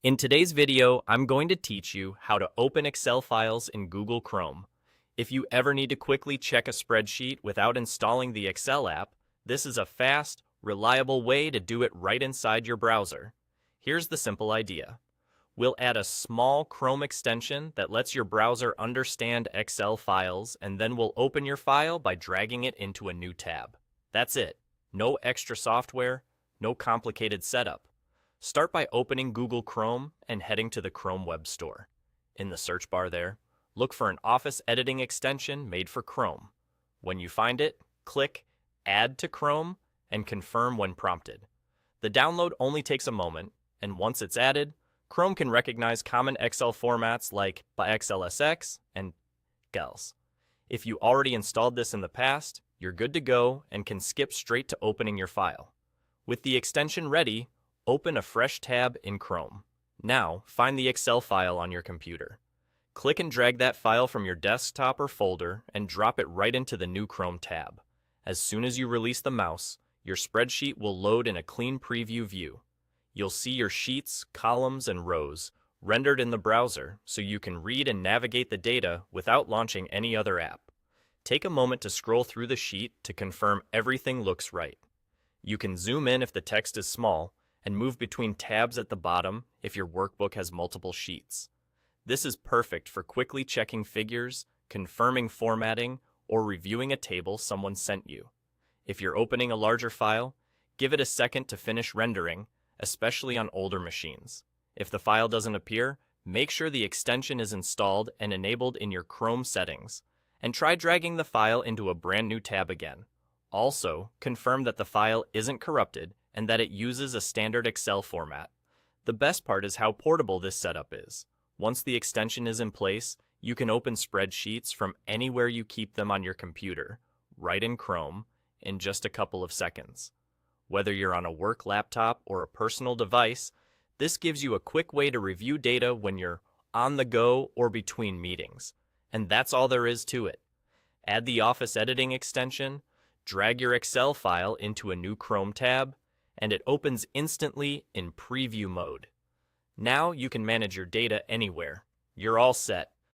In today's video, I'm going to teach you how to open Excel files in Google Chrome. If you ever need to quickly check a spreadsheet without installing the Excel app, this is a fast, reliable way to do it right inside your browser. Here's the simple idea. We'll add a small Chrome extension that lets your browser understand Excel files, and then we'll open your file by dragging it into a new tab. That's it. No extra software, no complicated setup. Start by opening Google Chrome and heading to the Chrome Web Store. In the search bar there, look for an Office editing extension made for Chrome. When you find it, click Add to Chrome and confirm when prompted. The download only takes a moment, and once it's added, Chrome can recognize common Excel formats like xlsx and xlsx. If you already installed this in the past, you're good to go and can skip straight to opening your file. With the extension ready, open a fresh tab in Chrome. Now, find the Excel file on your computer. Click and drag that file from your desktop or folder and drop it right into the new Chrome tab. As soon as you release the mouse, your spreadsheet will load in a clean preview view. You'll see your sheets, columns, and rows rendered in the browser so you can read and navigate the data without launching any other app. Take a moment to scroll through the sheet to confirm everything looks right. You can zoom in if the text is small, and move between tabs at the bottom if your workbook has multiple sheets. This is perfect for quickly checking figures, confirming formatting, or reviewing a table someone sent you. If you're opening a larger file, give it a second to finish rendering, especially on older machines. If the file doesn't appear, make sure the extension is installed and enabled in your Chrome settings, and try dragging the file into a brand new tab again. Also, confirm that the file isn't corrupted and that it uses a standard Excel format. The best part is how portable this setup is. Once the extension is in place, you can open spreadsheets from anywhere you keep them on your computer, right in Chrome, in just a couple of seconds. Whether you're on a work laptop or a personal device, this gives you a quick way to review data when you're on the go or between meetings. And that's all there is to it. Add the Office editing extension, drag your Excel file into a new Chrome tab, and it opens instantly in preview mode. Now you can manage your data anywhere. You're all set.